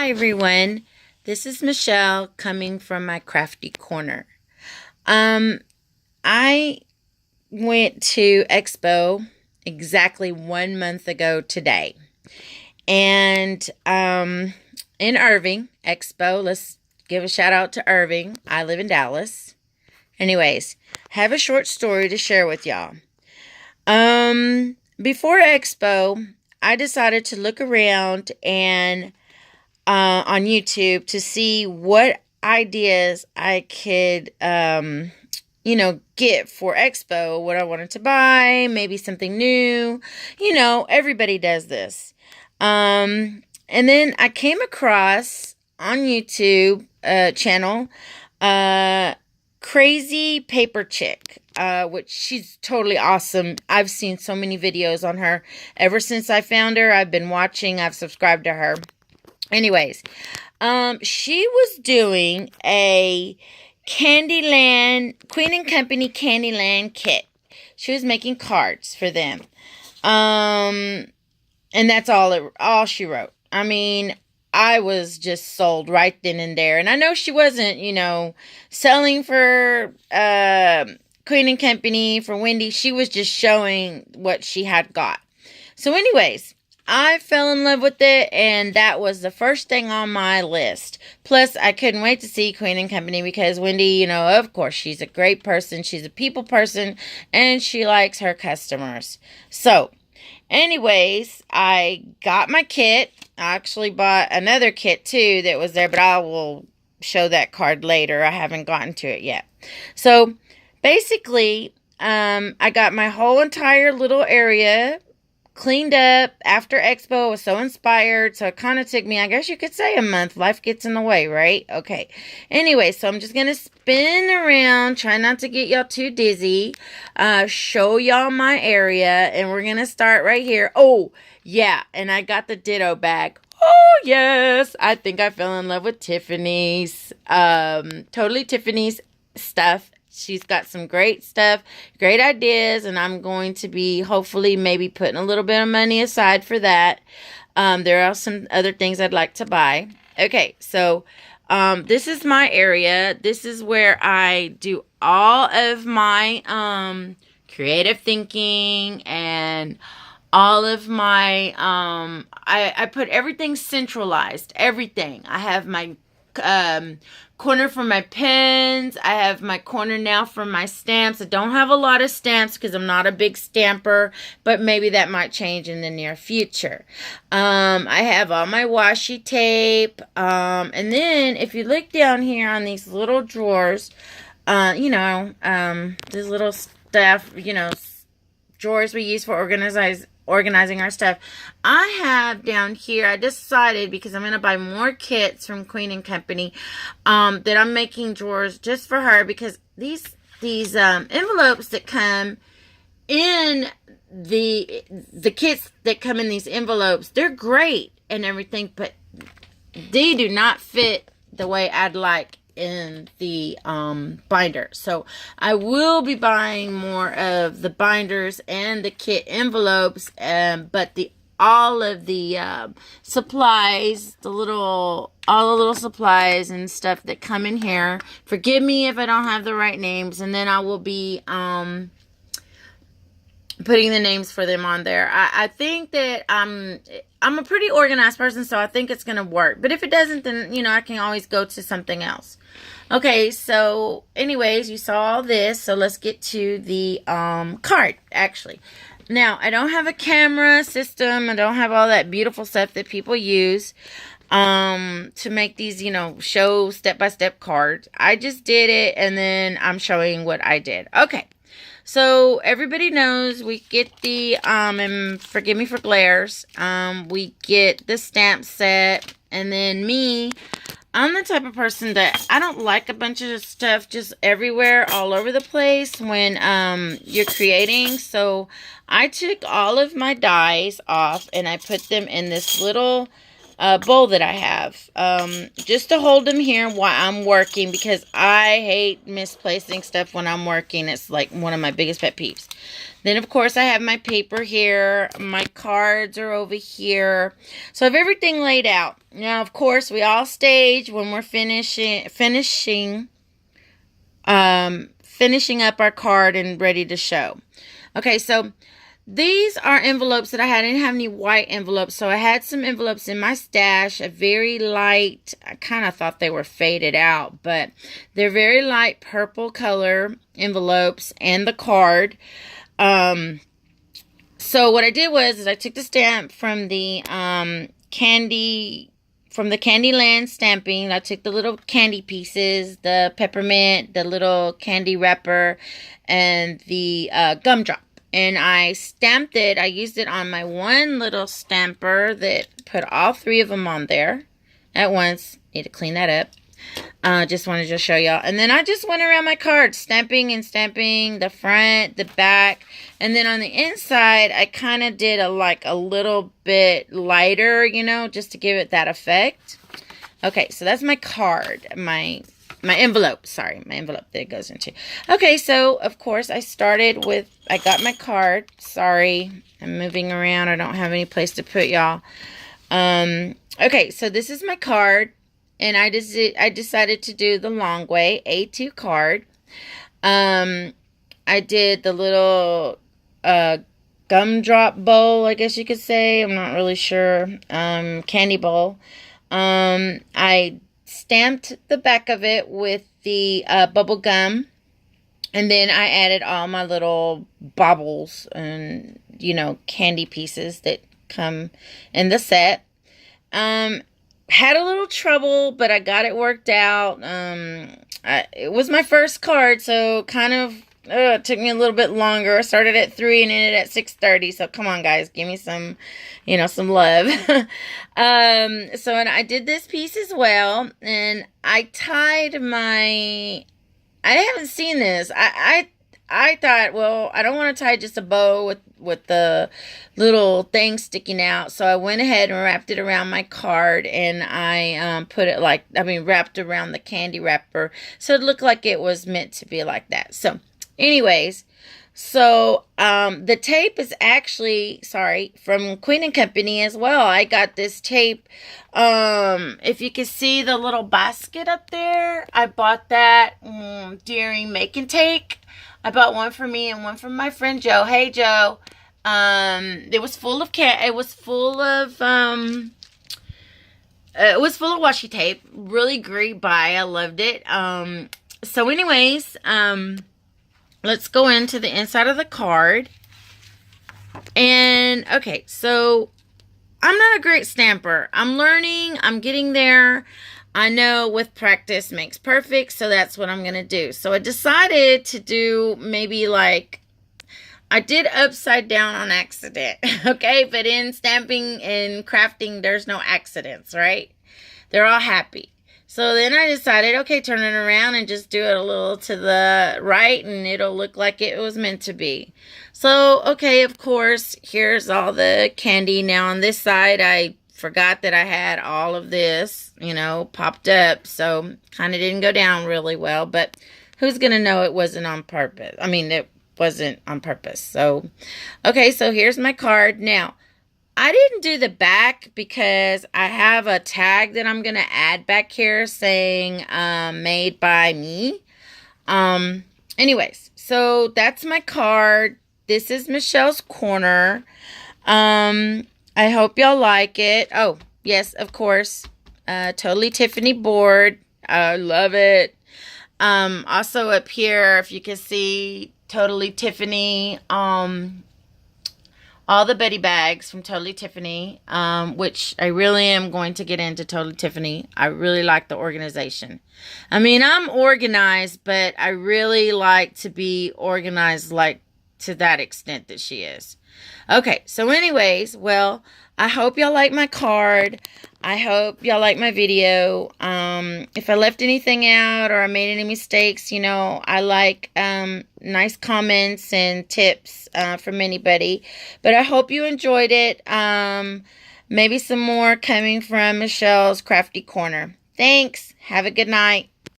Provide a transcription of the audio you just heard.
Hi everyone, this is Michelle coming from my crafty corner. I went to Expo exactly 1 month ago today. And in Irving, Expo, let's give a shout out to Irving. I live in Dallas. Anyways, have a short story to share with y'all. Before Expo, I decided to look around and on YouTube to see what ideas I could, get for Expo, what I wanted to buy, maybe something new. Everybody does this. And then I came across on YouTube channel, Crazy Paper Chick, which she's totally awesome. I've seen so many videos on her. Ever since I found her, I've been watching, I've subscribed to her. Anyways, she was doing a Candyland, Queen and Company Candyland kit. She was making cards for them. And that's all she wrote. I mean, I was just sold right then and there. And I know she wasn't, selling for Queen and Company, for Wendy. She was just showing what she had got. So anyways, I fell in love with it, and that was the first thing on my list. Plus, I couldn't wait to see Queen and Company because Wendy, of course, she's a great person. She's a people person, and she likes her customers. So, anyways, I got my kit. I actually bought another kit, too, that was there, but I will show that card later. I haven't gotten to it yet. So, basically, I got my whole entire little area cleaned up after Expo. I was so inspired. So it kind of took me, I guess you could say, a month. Life gets in the way, right? Okay. Anyway, so I'm just going to spin around. Try not to get y'all too dizzy. Show y'all my area. And we're going to start right here. Oh, yeah. And I got the Ditto bag. Oh, yes. I think I fell in love with Tiffany's. Totally Tiffany's stuff. She's got some great stuff, great ideas, and I'm going to be hopefully maybe putting a little bit of money aside for that. There are some other things I'd like to buy. Okay, so this is my area. This is where I do all of my creative thinking and all of my, I put everything centralized, everything. I have my corner for my pens. I have my corner now for my stamps. I don't have a lot of stamps because I'm not a big stamper, but maybe that might change in the near future. I have all my washi tape. And then if you look down here on these little drawers, this little stuff, drawers we use for organizing our stuff. I have down here, I decided, because I'm going to buy more kits from Queen and Company, that I'm making drawers just for her, because these envelopes that come in the kits that come in these envelopes, they're great and everything, but they do not fit the way I'd like in the binder. So I will be buying more of the binders and the kit envelopes, but all of the supplies, all the little supplies and stuff that come in here. Forgive me if I don't have the right names, and then I will be putting the names for them on there. I think that I'm a pretty organized person, so I think it's going to work. But if it doesn't, then, I can always go to something else. Okay, so anyways, you saw all this. So let's get to the card, actually. Now, I don't have a camera system. I don't have all that beautiful stuff that people use to make these, show step-by-step cards. I just did it, and then I'm showing what I did. Okay. So, everybody knows we get the, and forgive me for glares, we get the stamp set, and then me, I'm the type of person that I don't like a bunch of stuff just everywhere, all over the place when, you're creating. So, I took all of my dies off, and I put them in this little, bowl that I have, just to hold them here while I'm working, because I hate misplacing stuff when I'm working. It's like one of my biggest pet peeves. Then, of course, I have my paper here. My cards are over here. So I have everything laid out. Now, of course, we all stage when we're finishing up our card and ready to show. Okay, so these are envelopes that I had. I didn't have any white envelopes, so I had some envelopes in my stash, a very light, I kind of thought they were faded out, but they're very light purple color envelopes and the card. So what I did was I took the stamp from the Candyland stamping. I took the little candy pieces, the peppermint, the little candy wrapper, and the gumdrop. And I stamped it. I used it on my one little stamper that put all three of them on there at once. Need to clean that up. Just wanted to show y'all. And then I just went around my card, stamping the front, the back. And then on the inside, I kind of did a little bit lighter, just to give it that effect. Okay, so that's my card. My envelope. Sorry, my envelope that it goes into. Okay, so, of course, I got my card. Sorry, I'm moving around. I don't have any place to put y'all. Okay, so this is my card. And I decided to do the long way, A2 card. I did the little gumdrop bowl, I guess you could say. I'm not really sure. Candy bowl. I stamped the back of it with the bubble gum. And then I added all my little baubles and, candy pieces that come in the set. Had a little trouble, but I got it worked out. It was my first card, so kind of it took me a little bit longer. I started at 3 and ended at 6:30. So come on, guys, give me some, some love. So and I did this piece as well, and I tied my. I haven't seen this. I thought, well, I don't want to tie just a bow with the little thing sticking out. So I went ahead and wrapped it around my card, and I wrapped around the candy wrapper. So it looked like it was meant to be like that. So anyways, the tape is actually, from Queen & Company as well. I got this tape. If you can see the little basket up there, I bought that during Make and Take. I bought one for me and one for my friend Joe. Hey, Joe. It was full of washi tape. Really great buy. I loved it. So anyways, let's go into the inside of the card. And okay, so I'm not a great stamper. I'm learning. I'm getting there. I know with practice makes perfect, so that's what I'm going to do. So I decided to do maybe I did upside down on accident, okay? But in stamping and crafting, there's no accidents, right? They're all happy. So then I decided, okay, turn it around and just do it a little to the right, and it'll look like it was meant to be. So, okay, of course, here's all the candy. Now on this side, I forgot that I had all of this, popped up. So kind of didn't go down really well, but who's going to know it wasn't on purpose? I mean, it wasn't on purpose. So, okay, so here's my card. Now, I didn't do the back because I have a tag that I'm going to add back here saying made by me. Anyways, so that's my card. This is Michelle's Corner. I hope y'all like it. Oh, yes, of course. Totally Tiffany board. I love it. Also up here, if you can see, Totally Tiffany. All the Betty bags from Totally Tiffany, which I really am going to get into Totally Tiffany. I really like the organization. I mean, I'm organized, but I really like to be organized to that extent that she is. Okay, so anyways, well, I hope y'all like my card. I hope y'all like my video. If I left anything out or I made any mistakes, I like nice comments and tips from anybody. But I hope you enjoyed it. Maybe some more coming from Michelle's Crafty Corner. Thanks. Have a good night.